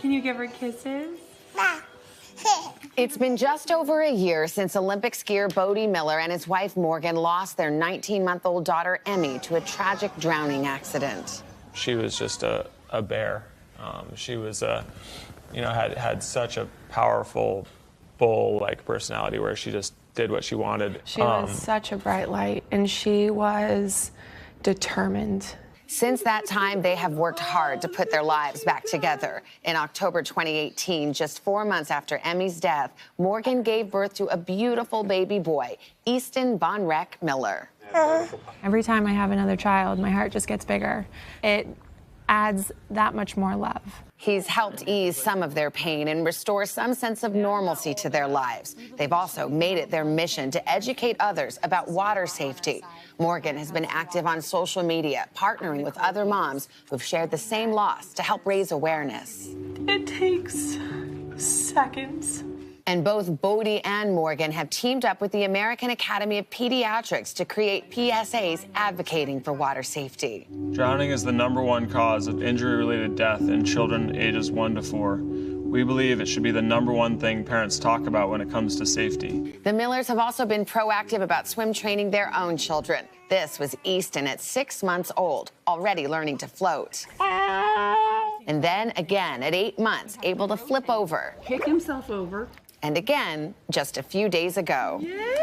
Can you give her kisses? It's been just over a year since Olympic skier Bode Miller and his wife Morgan lost their 19-month-old daughter Emmy to a tragic drowning accident. She was just a bear. She was had such a powerful bull-like personality where she just did what she wanted. She was such a bright light, and she was determined. Since that time, they have worked hard to put their lives back together. In October 2018, just 4 months after Emmy's death, Morgan gave birth to a beautiful baby boy, Easton Miller. Every time I have another child, my heart just gets bigger. It adds that much more love. He's helped ease some of their pain and restore some sense of normalcy to their lives. They've also made it their mission to educate others about water safety. Morgan has been active on social media, partnering with other moms who've shared the same loss to help raise awareness. It takes seconds. And both Bode and Morgan have teamed up with the American Academy of Pediatrics to create PSAs advocating for water safety. Drowning is the #1 cause of injury-related death in children ages 1 to 4. We believe it should be the #1 thing parents talk about when it comes to safety. The Millers have also been proactive about swim training their own children. This was Easton at 6 months old, already learning to float. And then again at 8 months, able to flip over. Kick himself over. And again, just a few days ago. Yay!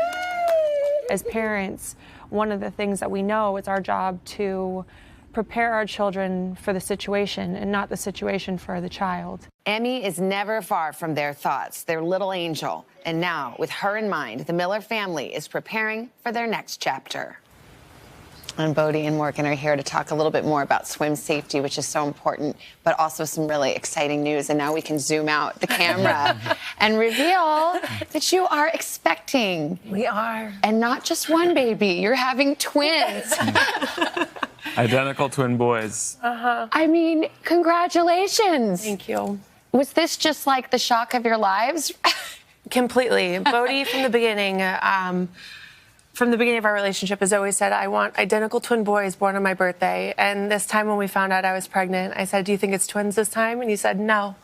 As parents, one of the things that we know, it's our job to prepare our children for the situation and not the situation for the child. Emmy is never far from their thoughts, their little angel. And now, with her in mind, the Miller family is preparing for their next chapter. And Bode and Morgan are here to talk a little bit more about swim safety, which is so important, but also some really exciting news. And now we can zoom out the camera and reveal that you are expecting. We are. And not just one baby, you're having twins. Identical twin boys. I mean, congratulations. Thank you. Was this just like the shock of your lives? Completely. Bode, from the beginning of our relationship, has always said, I want identical twin boys born on my birthday. And this time when we found out I was pregnant, I said, do you think it's twins this time? And he said, no.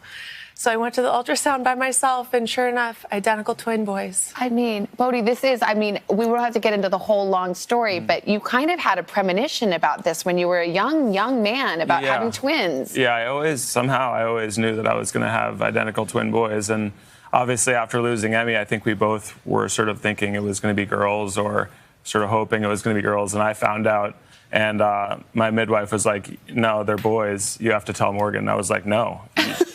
So I went to the ultrasound by myself, and sure enough, identical twin boys. I mean, Bode, we won't have to get into the whole long story, but you kind of had a premonition about this when you were a young man about having twins. Yeah, I always knew that I was going to have identical twin boys. And obviously, after losing Emmy, I think we both were sort of thinking it was going to be girls or sort of hoping it was going to be girls. And I found out, and my midwife was like, no, they're boys. You have to tell Morgan. And I was like, no,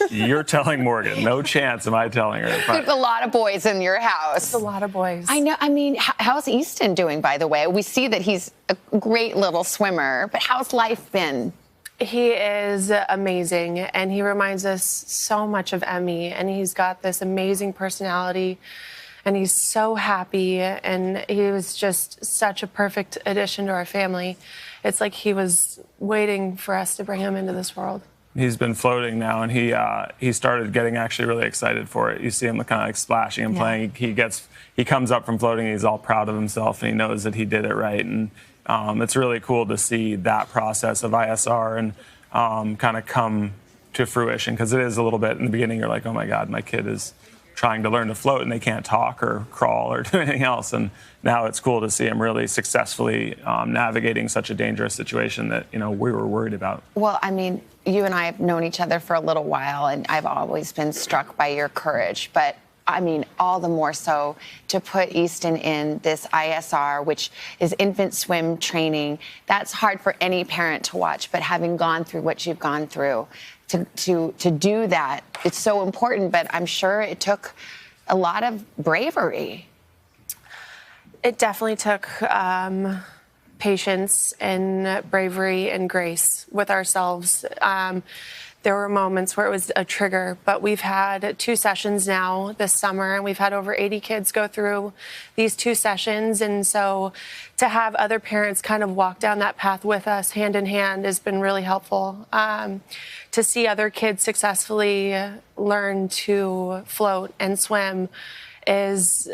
you're telling Morgan. No chance am I telling her. There's a lot of boys in your house. It's a lot of boys. I know. I mean, how's Easton doing, by the way? We see that he's a great little swimmer, but how's life been? He is amazing, and he reminds us so much of Emmy, and he's got this amazing personality, and he's so happy, and he was just such a perfect addition to our family. It's like he was waiting for us to bring him into this world. He's been floating now, and he started getting actually really excited for it. You see him kind of like splashing and playing. He comes up from floating, he's all proud of himself, and he knows that he did it right. And it's really cool to see that process of ISR and kind of come to fruition, because it is a little bit in the beginning. You're like, oh my God, my kid is trying to learn to float and they can't talk or crawl or do anything else. And now it's cool to see him really successfully navigating such a dangerous situation that, we were worried about. Well, I mean, you and I have known each other for a little while, and I've always been struck by your courage. But I mean, all the more so to put Easton in this ISR, which is infant swim training. That's hard for any parent to watch, but having gone through what you've gone through, to do that, it's so important. But I'm sure it took a lot of bravery. It definitely took patience and bravery and grace with ourselves. There were moments where it was a trigger, but we've had 2 sessions now this summer, and we've had over 80 kids go through these 2 sessions. And so to have other parents kind of walk down that path with us hand in hand has been really helpful. To see other kids successfully learn to float and swim is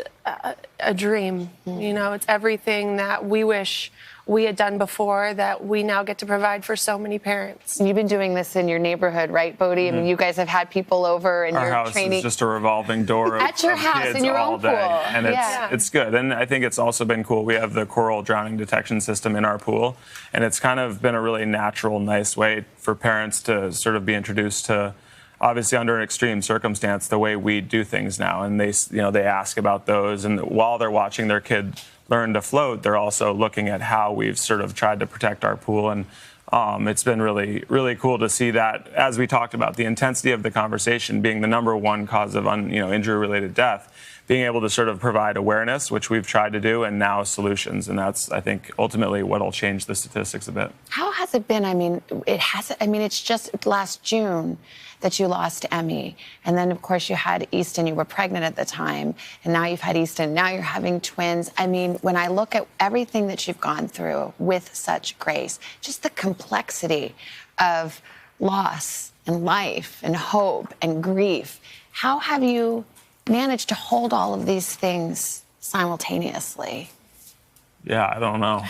a dream. You know, it's everything that we wish we had done before that we now get to provide for so many parents. You've been doing this in your neighborhood, right, Bode? I mean, you guys have had people over and Our you're house training. is just a revolving door of, At your house, kids in your all own day. pool. And it's good. And I think it's also been cool. We have the coral drowning detection system in our pool, and it's kind of been a really natural, nice way for parents to sort of be introduced to, obviously under an extreme circumstance, the way we do things now. And they ask about those, and while they're watching their kid learn to float, they're also looking at how we've sort of tried to protect our pool. And it's been really, really cool to see that, as we talked about, the intensity of the conversation being the number one cause of injury-related death, being able to sort of provide awareness, which we've tried to do, and now solutions. And that's, I think, ultimately what will change the statistics a bit. How has it been? I mean, it's just last June that you lost Emmy. And then, of course, you had Easton. You were pregnant at the time. And now you've had Easton. Now you're having twins. I mean, when I look at everything that you've gone through with such grace, just the complexity of loss and life and hope and grief, how have you managed to hold all of these things simultaneously? Yeah, I don't know.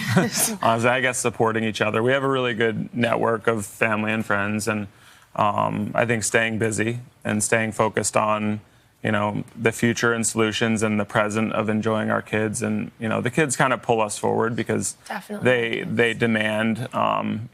Honestly, I guess supporting each other. We have a really good network of family and friends, and I think staying busy and staying focused on, the future and solutions and the present of enjoying our kids. And, the kids kind of pull us forward because they demand,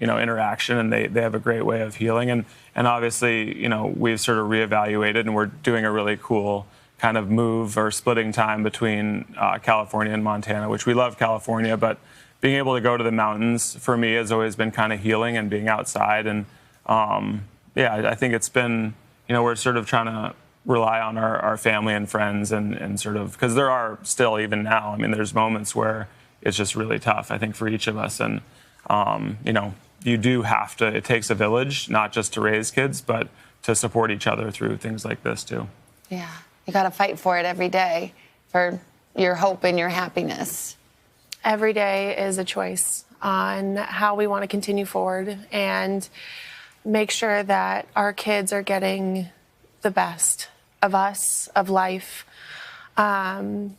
interaction, and they have a great way of healing. And obviously, we've sort of reevaluated, and we're doing a really cool kind of move or splitting time between California and Montana, which we love California, but being able to go to the mountains for me has always been kind of healing, and being outside. And I think it's been, we're sort of trying to rely on our family and friends and sort of, because there are still, even now, I mean, there's moments where it's just really tough, I think, for each of us. And, you do have to, it takes a village, not just to raise kids, but to support each other through things like this too. Yeah. You got to fight for it every day, for your hope and your happiness. Every day is a choice on how we want to continue forward and make sure that our kids are getting the best of us, of life. And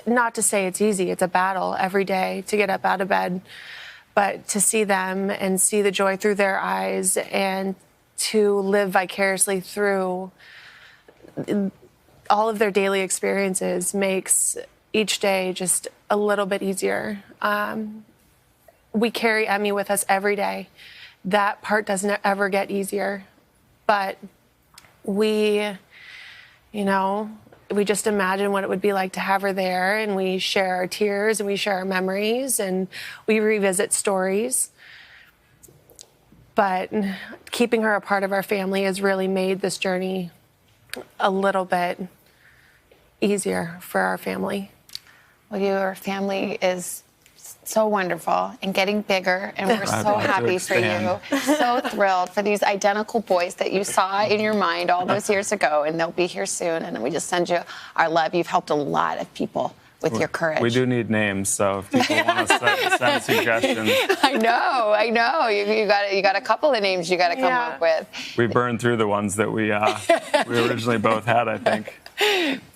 not to say it's easy, it's a battle every day to get up out of bed, but to see them and see the joy through their eyes and to live vicariously through all of their daily experiences makes each day just a little bit easier. We carry Emmy with us every day. That part doesn't ever get easier, but we just imagine what it would be like to have her there, and we share our tears and we share our memories and we revisit stories. But keeping her a part of our family has really made this journey a little bit easier for our family. Well, your family is so wonderful and getting bigger, and we're so happy for you. So thrilled for these identical boys that you saw in your mind all those years ago, and they'll be here soon. And we just send you our love. You've helped a lot of people with your courage. We do need names, so if people want to send suggestions. I know. You got a couple of names you got to come up with. We burned through the ones that we originally both had, I think.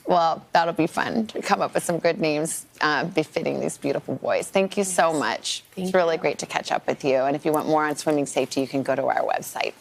Well, that'll be fun to come up with some good names befitting these beautiful boys. Thank you so much. It's really great to catch up with you. And if you want more on swimming safety, you can go to our website.